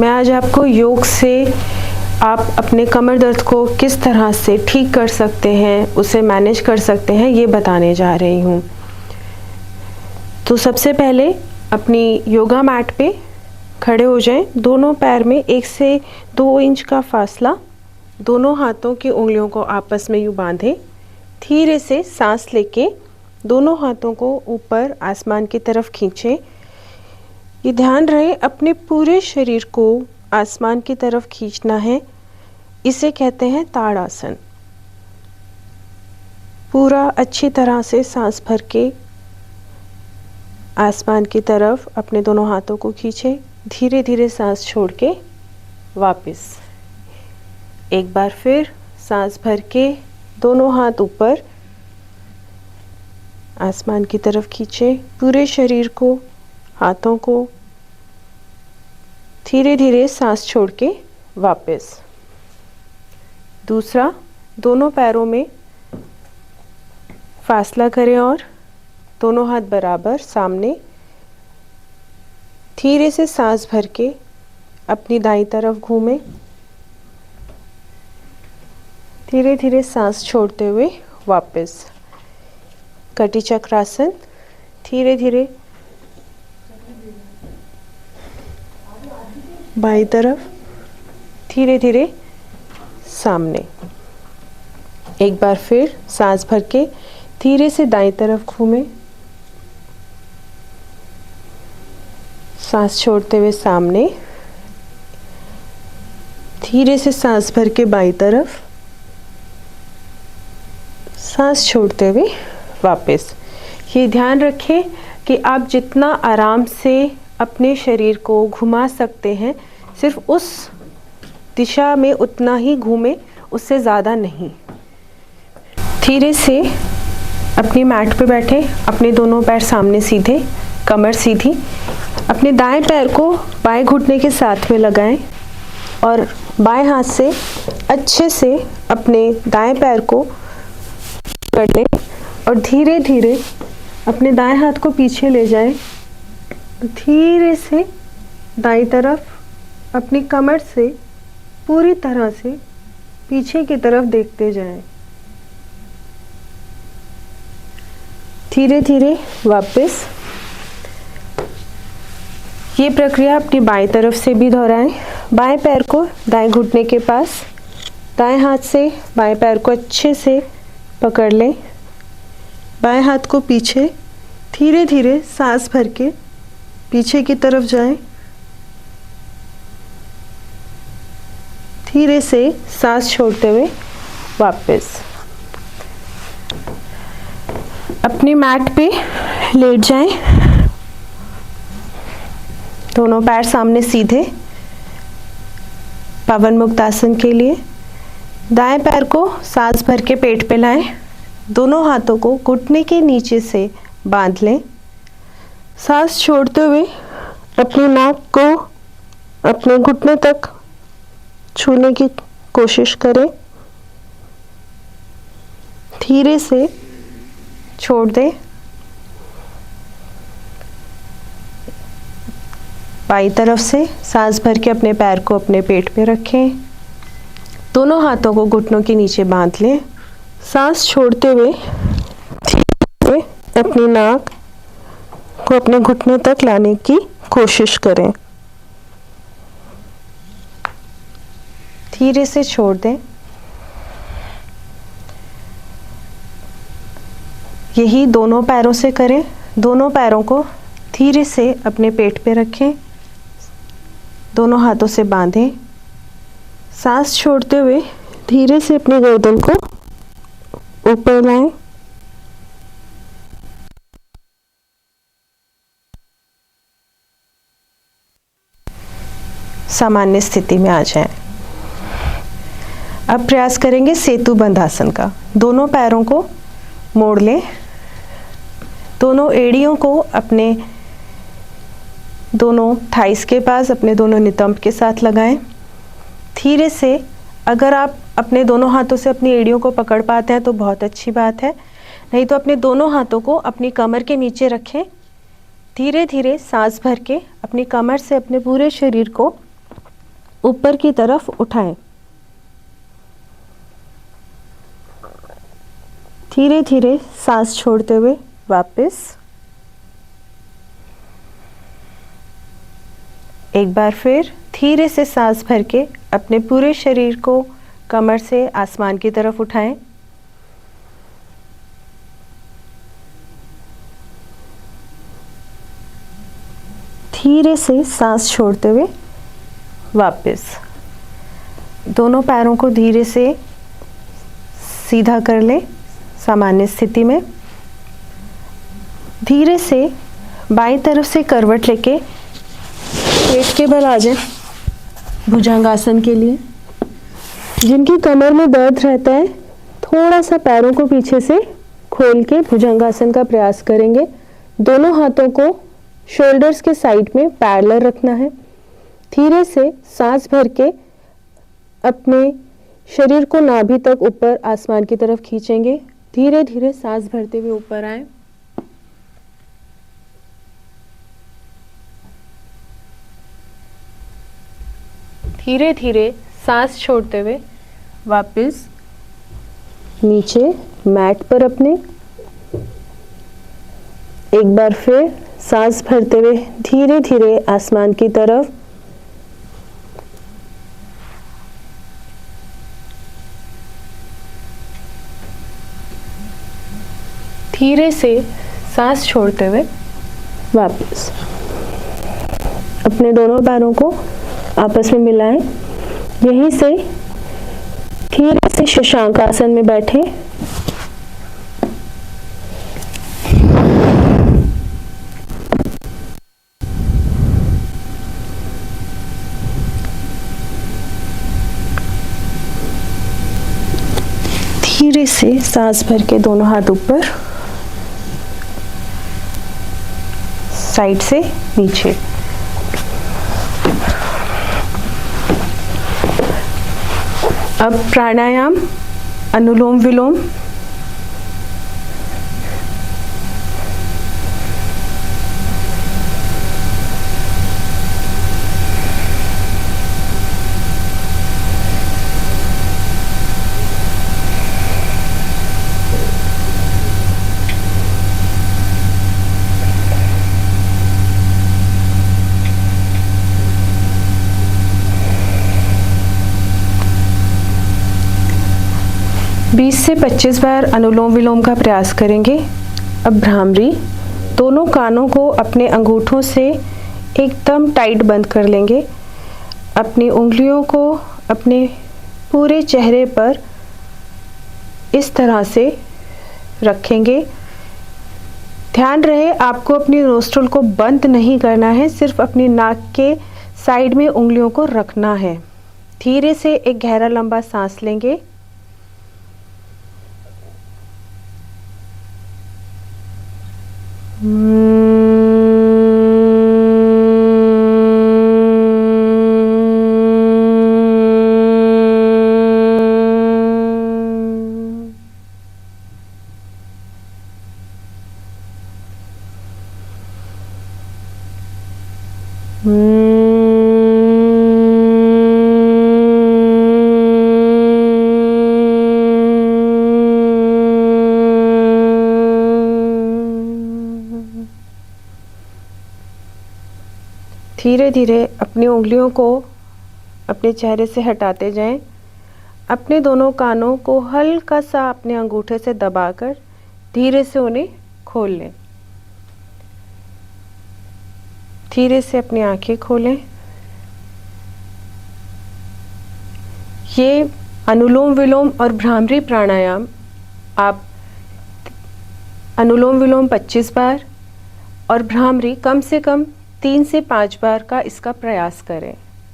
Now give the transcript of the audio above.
मैं आज आपको योग से आप अपने कमर दर्द को किस तरह से ठीक कर सकते हैं, उसे मैनेज कर सकते हैं, ये बताने जा रही हूँ। तो सबसे पहले अपनी योगा मैट पे खड़े हो जाएं। दोनों पैर में 1 से 2 इंच का फासला, दोनों हाथों की उंगलियों को आपस में यूँ बांधें। धीरे से सांस लेके दोनों हाथों को ऊपर आसमान की तरफ खींचें। ये ध्यान रहे अपने पूरे शरीर को आसमान की तरफ खींचना है। इसे कहते हैं ताड़ासन। पूरा अच्छी तरह से सांस भर के आसमान की तरफ अपने दोनों हाथों को खींचें। धीरे धीरे सांस छोड़ के वापस एक बार फिर सांस भर के दोनों हाथ ऊपर आसमान की तरफ खींचें। पूरे शरीर को, हाथों को धीरे धीरे सांस छोड़ के वापस। दूसरा, दोनों पैरों में फासला करें और दोनों हाथ बराबर सामने। धीरे से सांस भर के अपनी दाईं तरफ घूमें। धीरे धीरे सांस छोड़ते हुए वापस। कटी चक्रासन। धीरे धीरे बाईं तरफ, धीरे धीरे सामने। एक बार फिर सांस भर के धीरे से दाईं तरफ घूमें। सांस छोड़ते हुए सामने। धीरे से सांस भर के बाईं तरफ, सांस छोड़ते हुए वापस। ये ध्यान रखें कि आप जितना आराम से अपने शरीर को घुमा सकते हैं, सिर्फ उस दिशा में उतना ही घूमें, उससे ज़्यादा नहीं। धीरे से अपनी मैट पे बैठे, अपने दोनों पैर सामने सीधे, कमर सीधी। अपने दाएं पैर को बाएं घुटने के साथ में लगाएं और बाएं हाथ से अच्छे से अपने दाएं पैर को पकड़ लें और धीरे धीरे अपने दाएं हाथ को पीछे ले जाएं। धीरे से दाईं तरफ अपनी कमर से पूरी तरह से पीछे की तरफ देखते जाएं। धीरे धीरे वापस। ये प्रक्रिया अपनी बाएं तरफ से भी दोहराएं। बाएं पैर को दाएं घुटने के पास, दाएं हाथ से बाएं पैर को अच्छे से पकड़ लें। बाएं हाथ को पीछे, धीरे धीरे सांस भर के पीछे की तरफ जाएं। धीरे से सांस छोड़ते हुए वापस। अपनी मैट पे लेट जाएं। दोनों पैर सामने सीधे, पवन मुक्त आसन के लिए। दाएं पैर को सांस भर के पेट पे लाएं। दोनों हाथों को घुटने के नीचे से बांध लें। सांस छोड़ते हुए अपनी नाक को अपने घुटने तक छूने की कोशिश करें। धीरे से छोड़ दें। बाईं तरफ से सांस भर के अपने पैर को अपने पेट पे रखें। दोनों हाथों को घुटनों के नीचे बांध लें। सांस छोड़ते हुए अपनी नाक को अपने घुटने तक लाने की कोशिश करें। धीरे से छोड़ दें। यही दोनों पैरों से करें। दोनों पैरों को धीरे से अपने पेट पे रखें। दोनों हाथों से बांधें। सांस छोड़ते हुए धीरे से अपनी गर्दन को ऊपर लाएं। सामान्य स्थिति में आ जाएं। अब प्रयास करेंगे सेतु बंध आसन का। दोनों पैरों को मोड़ लें। दोनों एड़ियों को अपने दोनों थाइस के पास, अपने दोनों नितंब के साथ लगाएं। धीरे से, अगर आप अपने दोनों हाथों से अपनी एड़ियों को पकड़ पाते हैं तो बहुत अच्छी बात है, नहीं तो अपने दोनों हाथों को अपनी कमर के नीचे रखें। धीरे धीरे सांस भर के अपनी कमर से अपने पूरे शरीर को ऊपर की तरफ उठाएं। धीरे धीरे सांस छोड़ते हुए वापस। एक बार फिर धीरे से सांस भर के अपने पूरे शरीर को कमर से आसमान की तरफ उठाएं। धीरे से सांस छोड़ते हुए वापस। दोनों पैरों को धीरे से सीधा कर लें सामान्य स्थिति में। धीरे से बाईं तरफ से करवट लेके पेट के बल आ जाएं भुजंगासन के लिए। जिनकी कमर में दर्द रहता है थोड़ा सा पैरों को पीछे से खोल के भुजंगासन का प्रयास करेंगे। दोनों हाथों को शोल्डर्स के साइड में पैरेलल रखना है। धीरे से सांस भर के अपने शरीर को नाभि तक ऊपर आसमान की तरफ खींचेंगे। धीरे धीरे सांस भरते हुए ऊपर आए। धीरे धीरे सांस छोड़ते हुए वापस नीचे मैट पर अपने। एक बार फिर सांस भरते हुए धीरे धीरे आसमान की तरफ। धीरे से सांस छोड़ते हुए वापस। अपने दोनों पैरों को आपस में मिलाएं। यहीं से धीरे से शशांक आसन में बैठें। धीरे से सांस भर के दोनों हाथ ऊपर, साइड से नीचे। अब प्राणायाम अनुलोम विलोम। बीस से 25 बार अनुलोम विलोम का प्रयास करेंगे। अब भ्रामरी। दोनों कानों को अपने अंगूठों से एकदम टाइट बंद कर लेंगे। अपनी उंगलियों को अपने पूरे चेहरे पर इस तरह से रखेंगे। ध्यान रहे आपको अपनी नोस्ट्रल को बंद नहीं करना है, सिर्फ अपनी नाक के साइड में उंगलियों को रखना है। धीरे से एक गहरा लंबा सांस लेंगे। धीरे धीरे अपनी उंगलियों को अपने चेहरे से हटाते जाएं। अपने दोनों कानों को हल्का सा अपने अंगूठे से दबाकर धीरे से उन्हें खोल लें। धीरे से अपनी आंखें खोलें। ये अनुलोम विलोम और भ्रामरी प्राणायाम आप अनुलोम विलोम 25 बार और भ्रामरी कम से कम 3 से 5 बार का इसका प्रयास करें।